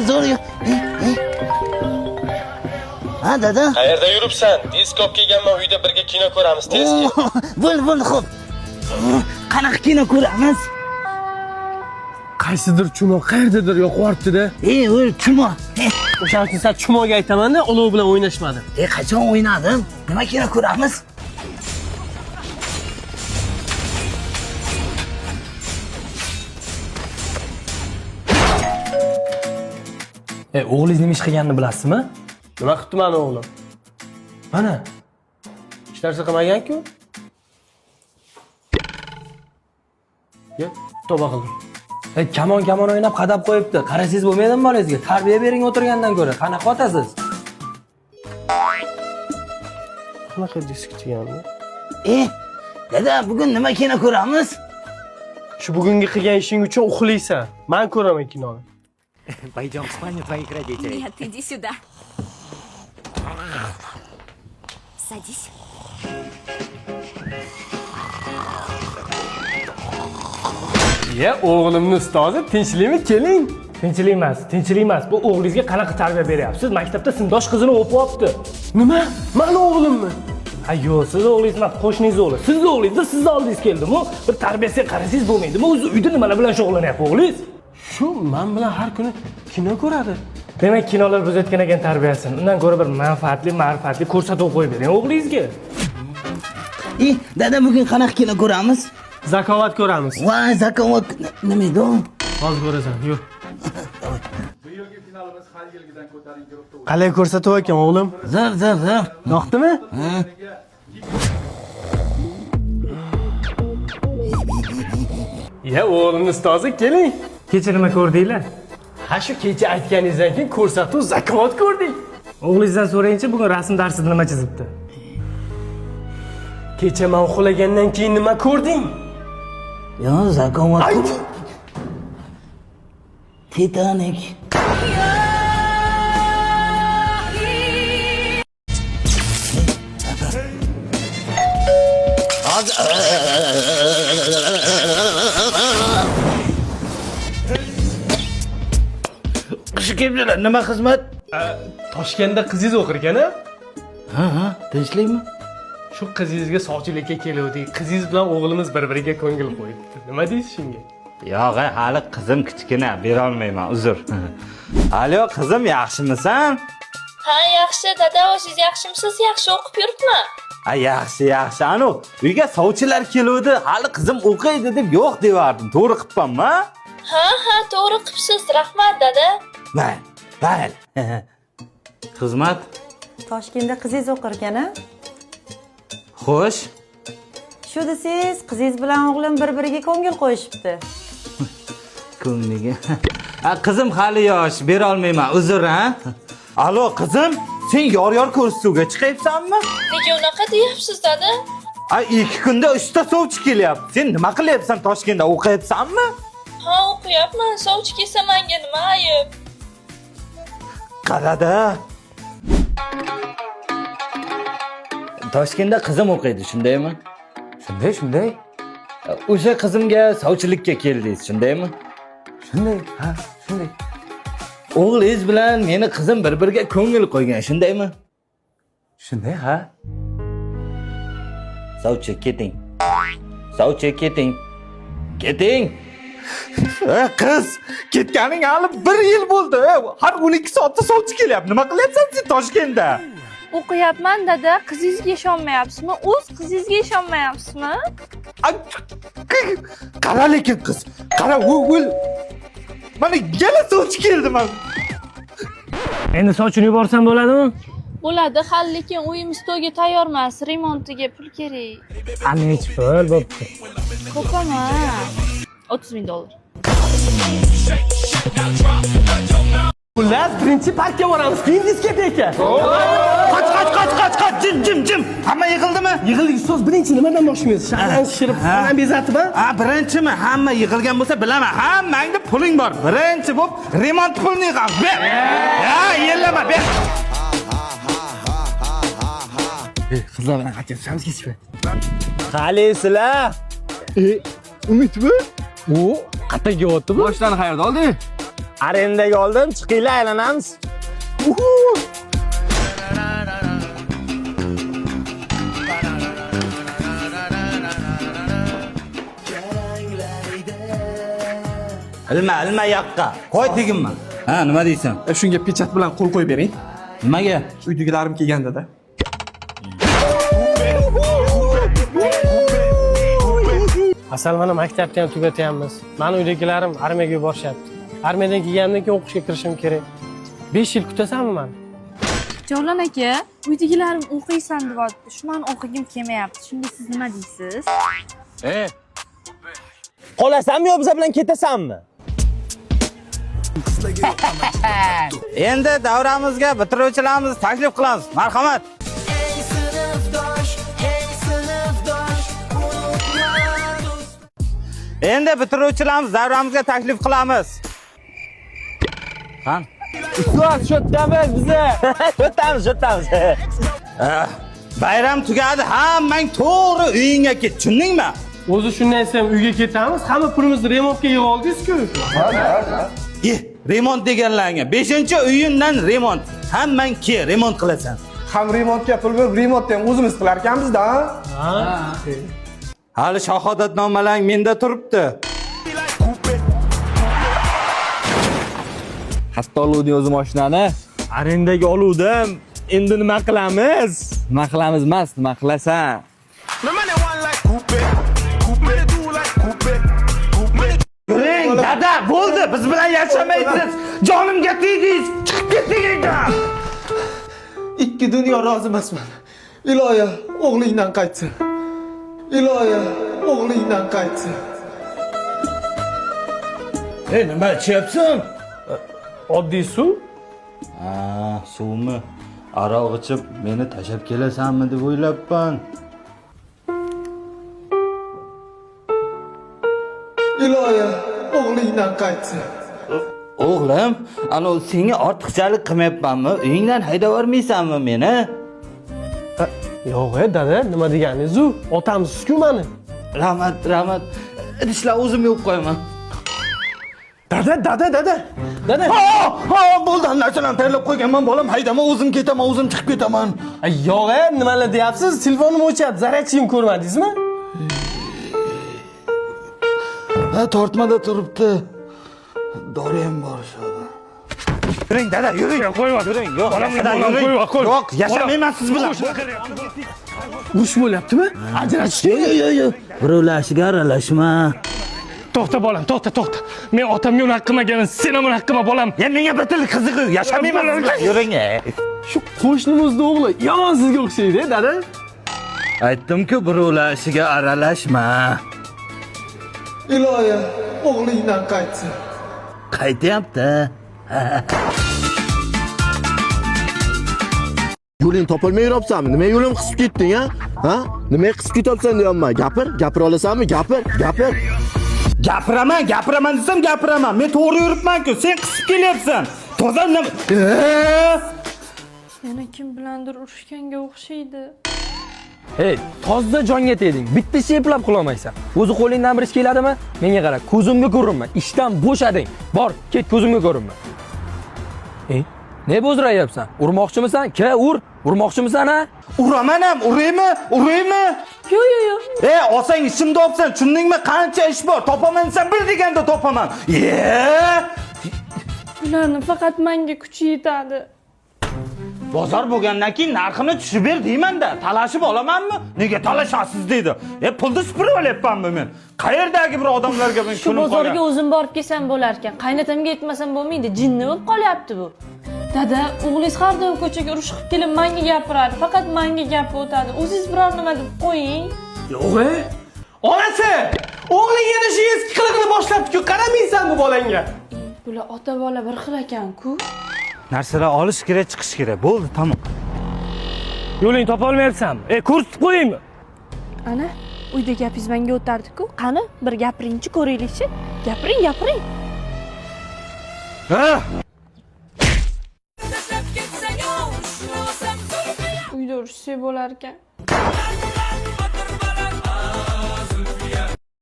zo'r. Ha, dada. Qayerda yuribsan? Teleskop kelganman, uyda birga kino ko'ramiz, tez kel. Bo'l, xo'p. Qanaqa kino ko'ramiz? Qaysidir chumo qayerdadir yo'qoribdi-da. O'l, chumo. O'shaning uchun sen chumoga aytaman-da, olov bilan o'ynashmadim. Qachon o'ynadim? Nima kino ko'ramiz? O'g'lingiz nima ish qilganini bilasizmi? Nima qilibdi meni o'g'lim? Mana. Hech narsa qilmagan-ku. Yo, tavba qildim. Kamon o'ynab qadab qo'yibdi. Qarasangiz bo'lmaydimi bolangizga? Tarbiya bering o'tirgandan ko'ra. Qanaqa otasiz? Qanaqa disk chigandi? Dada, bugun nima kino ko'ramiz? Shu bugungi qilgan ishing uchun uxlaysan. Men ko'raman kinoni. Пойдем в спальню твоих родителей. Нет, иди сюда. Садись. O'g'limning ustozi, tinchlikmi? Keling. Tinchlik emas. Bu o'g'lingizga qanaqa tarbiya beryapsiz? Maktabda sindosh qizini o'pib olibdi. Nima? Meni o'g'limmi? Ha, yo'q, siz o'g'lingiz emas, qo'shningiz o'g'li. Sizni o'g'lingizni sizni oldingiz keldimi? Bir tarbiyasiga qarasangiz bo'lmaydimi? O'zi uyda nimalar bilan shug'ullanyapti o'g'lingiz? Shu men bilan har kuni kino ko'radi. Demak, kinolar buzayotgan ekan tarbiyasini. Undan ko'ra bir manfaatli, ma'rifatli ko'rsatuv qo'yib bering o'g'lingizga. Dada, bugun qanaqa kino ko'ramiz? Zakovat ko'ramiz. Voy, zakovat nima edi? Hozir ko'rasan, yur. Qalay ko'rsatuv ekan o'g'lim? Zo'r. Yoqdimi? O'g'limning ustozi, keling. Kecha nima ko'rdinglar? Ha, shu kecha aytganingizdan keyin ko'rsatuv zakovat ko'rdik. O'g'lingizdan so'rayinchi, bugun rasm darsida nima chizibdi? Kecha men uxlagandan keyin nima ko'rding? Yo, zakovat. Titanik. Qish kelibdilar, nima xizmat? Toshkentda qizingiz o'qir ekan-a? Ha, tinchlikmi? Shu qizingizga sovchilikka keluvdik. Qizingiz bilan o'g'limiz bir-biriga ko'ngil qo'yibdi. Nima deysiz shunga? Yo'q, hali qizim kichkina, bera olmayman, uzr. Alo, qizim, yaxshimisan? Ha, yaxshi, dada, o'zingiz yaxshimisiz? Yaxshi o'qib yuribman. Yaxshi. Anu, uyga sovchilar keluvdi, hali qizim o'qiydi deb yo'q devardim. To'g'ri qilibmanmi? Ha, to'g'ri qilibsiz. Rahmat, dada. Mayli. Xizmat? Toshkentda qizingiz o'qir ekan-a? Xo'sh. Shu desiz, qizingiz bilan o'g'lim bir-biriga ko'ngil qo'yishibdi. Ko'ngliga. Qizim hali yosh, bera olmayman, uzr, ha? Alo, qizim, sen yor ko'rsatuvga chiqayapsanmi? Nega unaqa deyapsiz, dada? 2 kunda 3 ta sovchi kelyapti. Sen nima qilyapsan Toshkentda, o'qiyapsanmi? Ha, o'qiyapman. Sovchi kelsa menga nima ayb? Qarada. Toshkentda qizim o'qiydi, shundaymi? Shunday. O'sha qizimga sovchilikka keldingiz, shundaymi? Shunday. O'g'lingiz bilan meni qizim bir-biriga ko'ngil qo'ygan, shundaymi? Shunday, ha? Sovchi, keting. Keting. Qiz, ketganing hali 1 yil bo'ldi. Har 12 soatda sovchi kelyapti. Nima qilyapsan sen Toshkentda? O'qiyapman, dada. Qizingizga ishonmayapsizmi? O'z qizingizga ishonmayapsizmi? Qara lekin qiz. Qara, o'l. Mana yana sovchi keldi men. Endi sochini yuborsam bo'ladimi? Bo'ladi, hali lekin uyim stolga tayyor emas. Remontiga pul kerak. Nech pul bo'pti? Ko'p emas. $30,000. Xullas, birinchi parkka boramiz, keyin diskoteka. Qoch, jim. Hamma yig'ildimi? Yig'ildik, ustoz, birinchi nimadan boshlaymiz? Shahar shirib, xonani bezatibmi? Birinchimi? Hamma yig'ilgan bo'lsa bilaman. Hammangda puling bor. Birinchi bo'lib remont pulini yig'amiz. Ber. Yellama, ber. Qizlar bilan qachon chiqamiz kechga? Qalaysizlar? Umidmi? Qayerga kelyapti bu? Mashinani qayerda olding? Arendaga oldim, chiqinglar aylanamiz. Ilma yoqqa. Qo'y teginma. Ha, nima deysan? Shunga pechat bilan qo'l qo'yib bering. Nimaga? Uydagilarim kelganda-da. Asal mana maktabni ham tugatyapmiz. Mani uydagilarim armiyaga yuborishyapti. Armiyadan kelgandan keyin o'qishga kirishim kerak. 5 yil kutasanmi meni? Javlon aka, uydagilarim o'qiysan deyapti. Shuni o'qigim kelmayapti. Shunda siz nima deysiz? Qolasanmi yo biz bilan ketasanmi? Endi davramizga bitiruvchilarimiz taklif qilamiz. Marhamat. Endi bitiruvchilarimiz davramizga taklif qilamiz. Qan? Ustoz, sho'ttamiz bizni. Sho'ttamiz. Bayram tugadi, hammang to'g'ri uyingga ket, tushundingmi? O'zi shundan so'ng uyga ketamiz, hamma pulimizni remontga yig'ib oldingiz-ku. Remont deganlarga 5-uyindan remont. Hammang ke remont qilasan. Ham remontga pul berib, remontni ham o'zimiz qilar ekanmiz-da. Hali shahodatnomalang menda turibdi. Hatto oluvding o'zi mashinani. Arendaga oluvdim. Endi nima qilamiz? Nima qilamiz emas, nima qilasan? Yuring, dada, bo'ldi. Biz bilan yashamaysiz. Jonimga tegdingiz. Chiqib ketding uydan. Ikki dunyo rozi emasman. Iloyo, o'g'lingdan qaytsin. Iloyo, o'g'lingdan qaytsin. Nima ichayapsan? Oddiy suv. Suvmi? Aroq ichib meni tashab kelasanmi deb o'ylabman. Iloyo, o'g'lingdan qaytsin. O'g'lim, ana senga ortiqchalik qilmayapmanmi? Uyingdan haydab yubormaysanmi meni? Yo'q, dada, nima deganingiz-u? Otamsiz-ku meni. Rahmat. Idishlar o'zim yo'q qo'yaman. Dada. Bo'ldi, narsalarni tayyorlab qo'yganman, bolam. Haydama, o'zim ketaman, o'zim chiqib ketaman. Yo'q, nimalar deyapsiz? Telefonim o'chadi, zaryadchim ko'rmadingizmi? Tortmada turibdi. Dori ham bor shoda. Yuring, dada, yuring. Yuring, yo'q. Yo'q, yashamayman siz bilan. Urush bo'lyaptimi? Ajratishga? Yo'q. Birovlashiga aralashma. To'xta bolam, to'xta. Men otamga unaqa qilmaganim, sen ham unaqa qilma bolam. Menga bir til qiziq, yashamayman siz bilan. Yuring. Shu qo'shnimizning o'g'li yomon sizga o'xshaydi, dada. Aytdim-ku, birovlashiga aralashma. Iloyo, o'g'lingdan qaytsin. Qaytyapti. Yo'ling topolmay yuribsanmi? Nima yo'lim qisib ketding, ha? Nima qisib ketyapsan deyapman. Gapira olasanmi? Gapir. Gapiraman desam gapiraman. Men to'g'ri yuribman-ku, sen qisib kelyapsan. Toza nima? Yana kim bilandir urushganga o'xshaydi. Hey, tozda jonga tegding. Bitta ish eplab qilolmaysan. O'zi qo'lingdan bir ish keladimi? Menga qara, ko'zimga ko'rinma. Ishdan bo'shading. Bor, ket ko'zimga ko'rinma. Ne bo'zrayapsan? Urmoqchimisan? Urmoqchimisan, ha? Uraman ham, uraymi? Yo'q. Olsang ishimda olsan, tushundingmi? Qancha ish bor? Topaman desam bir deganda topaman. Ularning faqat menga kuchi yetadi. Bozor bo'lgandan keyin narxini tushib ber deyman-da. Talashib olamanmi? Nega talashasiz deydi. Pulni supurib olyapmanmi men? Qayerdagi bir odamlarga men Shu bozorga o'zim borib kelsam bo'lar ekan. Qaynatamga yetmasam bo'lmaydi. Jinni bo'lib qolyapti bu. Dada, o'g'lingiz har doim ko'chaga urush qilib kelib menga gapiradi. Faqat menga gap o'tadi. O'zingiz biror nima deb qo'ying. Yo'q. Onasi, o'g'ling yana shu eski qiliqni boshlabdi-ku. Qaramaysanmi bolangga? Bular ota bola bir xil ekan-ku. Narsalar olish kerak, chiqish kerak. Bo'ldi, tamom. Yo'ling topa olmayapsanmi? Ko'rsatib qo'yaymi? Ana, uyda gapingiz menga o'tardi-ku. Qani, bir gapiringchi, ko'raylikchi. Gapiring. Uyda urushsak bo'lar ekan.